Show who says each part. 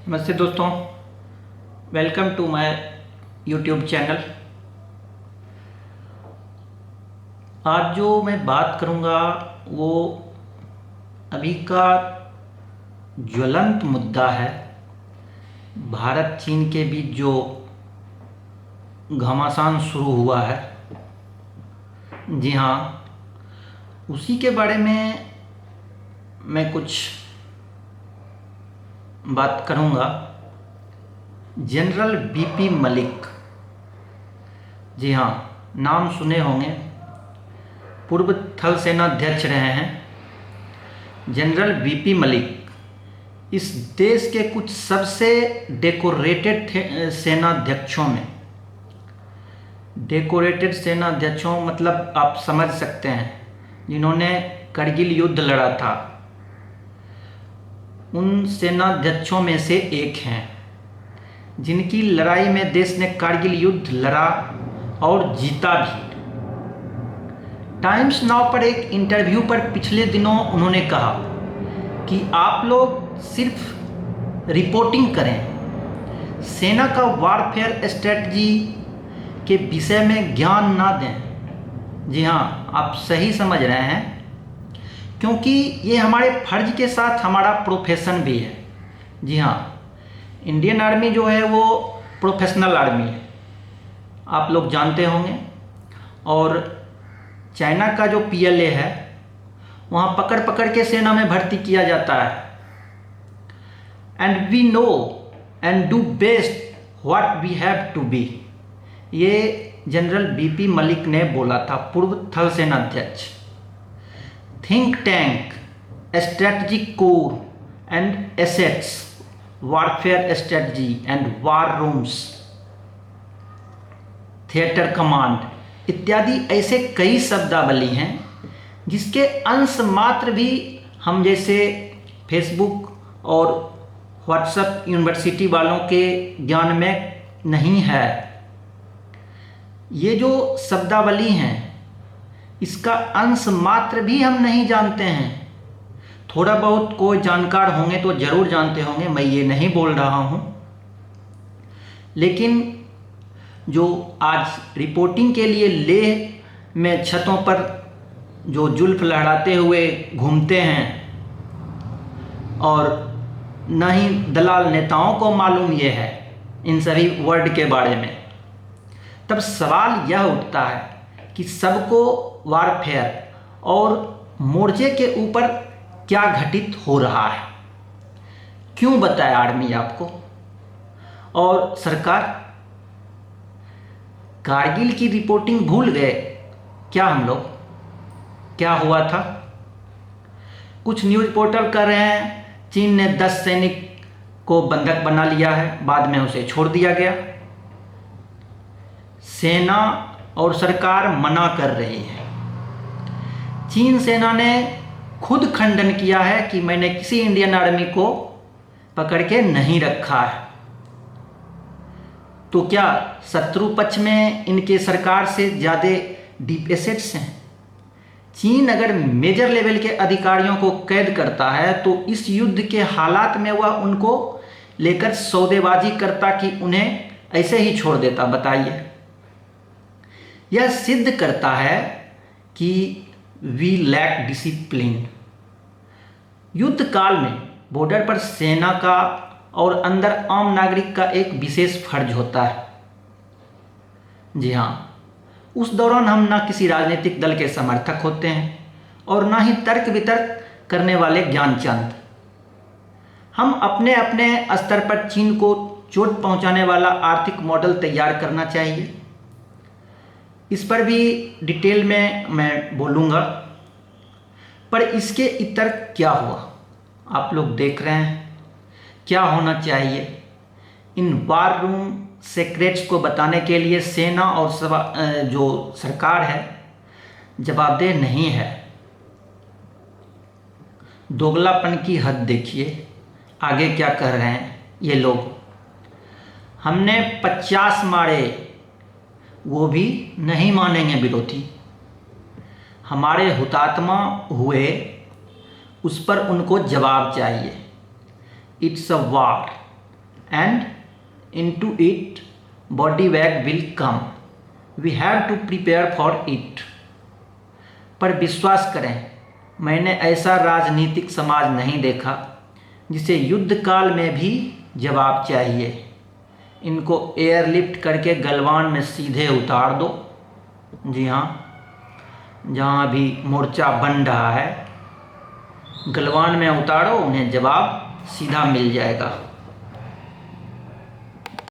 Speaker 1: नमस्ते दोस्तों, welcome to my YouTube channel. आज जो मैं बात करूंगा वो अभी का ज्वलंत मुद्दा है। भारत चीन के बीच जो घमासान शुरू हुआ है, जी हाँ, उसी के बारे में मैं कुछ बात करूंगा। जनरल बीपी मलिक, जी हाँ, नाम सुने होंगे, पूर्व थल सेनाध्यक्ष रहे हैं। जनरल बीपी मलिक इस देश के कुछ सबसे डेकोरेटेड सेनाध्यक्षों मतलब आप समझ सकते हैं, जिन्होंने करगिल युद्ध लड़ा था, उन सेनाध्यक्षों में से एक हैं, जिनकी लड़ाई में देश ने कारगिल युद्ध लड़ा और जीता भी। टाइम्स नाउ पर एक इंटरव्यू पर पिछले दिनों उन्होंने कहा कि आप लोग सिर्फ रिपोर्टिंग करें, सेना का वारफेयर स्ट्रेटजी के विषय में ज्ञान ना दें। जी हाँ, आप सही समझ रहे हैं, क्योंकि ये हमारे फर्ज के साथ हमारा प्रोफेशन भी है। जी हाँ, इंडियन आर्मी जो है वो प्रोफेशनल आर्मी है, आप लोग जानते होंगे। और चाइना का जो पीएलए है, वहाँ पकड़ पकड़ के सेना में भर्ती किया जाता है। And we know and do best what we have to be, ये जनरल बीपी मलिक ने बोला था, पूर्व थल सेनाध्यक्ष। Think tank, strategic core and assets, warfare strategy and war rooms, theatre command इत्यादि ऐसे कई शब्दावली हैं जिसके अंश मात्र भी हम जैसे फेसबुक और व्हाट्सएप यूनिवर्सिटी वालों के ज्ञान में नहीं है। ये जो शब्दावली हैं, इसका अंश मात्र भी हम नहीं जानते हैं। थोड़ा बहुत कोई जानकार होंगे तो ज़रूर जानते होंगे, मैं ये नहीं बोल रहा हूँ। लेकिन जो आज रिपोर्टिंग के लिए लेह में छतों पर जो जुल्फ लहराते हुए घूमते हैं, और न ही दलाल नेताओं को मालूम ये है इन सभी वर्ड के बारे में, तब सवाल यह उठता है कि सबको वारफेयर और मोर्चे के ऊपर क्या घटित हो रहा है, क्यों बताए आर्मी आपको और सरकार? कारगिल की रिपोर्टिंग भूल गए क्या हम लोग? क्या हुआ था? कुछ न्यूज़ पोर्टल कर रहे हैं चीन ने 10 सैनिक को बंधक बना लिया है, बाद में उसे छोड़ दिया गया। सेना और सरकार मना कर रही है। चीन सेना ने खुद खंडन किया है कि मैंने किसी इंडियन आर्मी को पकड़ के नहीं रखा है। तो क्या शत्रु पक्ष में इनके सरकार से ज़्यादा डीप एसेट्स हैं? चीन अगर मेजर लेवल के अधिकारियों को कैद करता है तो इस युद्ध के हालात में वह उनको लेकर सौदेबाजी करता कि उन्हें ऐसे ही छोड़ देता? बताइए। यह सिद्ध करता है कि वी लैक डिसिप्लिन। युद्ध काल में बॉर्डर पर सेना का और अंदर आम नागरिक का एक विशेष फर्ज होता है। जी हाँ, उस दौरान हम ना किसी राजनीतिक दल के समर्थक होते हैं और ना ही तर्क वितर्क करने वाले ज्ञानचंद। हम अपने अपने स्तर पर चीन को चोट पहुंचाने वाला आर्थिक मॉडल तैयार करना चाहिए। इस पर भी डिटेल में मैं बोलूँगा, पर इसके इतर क्या हुआ आप लोग देख रहे हैं। क्या होना चाहिए? इन वार रूम सीक्रेट्स को बताने के लिए सेना और जो सरकार है जवाबदेह नहीं है। दोगलापन की हद देखिए, आगे क्या कर रहे हैं ये लोग। हमने 50 मारे, वो भी नहीं मानेंगे विरोधी। हमारे हुतात्मा हुए, उस पर उनको जवाब चाहिए। It's a war, and into it body bag will come. We have to prepare for it. पर विश्वास करें, मैंने ऐसा राजनीतिक समाज नहीं देखा जिसे युद्ध काल में भी जवाब चाहिए। इनको एयरलिफ्ट करके गलवान में सीधे उतार दो। जी हाँ, जहाँ भी मोर्चा बन रहा है गलवान में उतारो, उन्हें जवाब सीधा मिल जाएगा।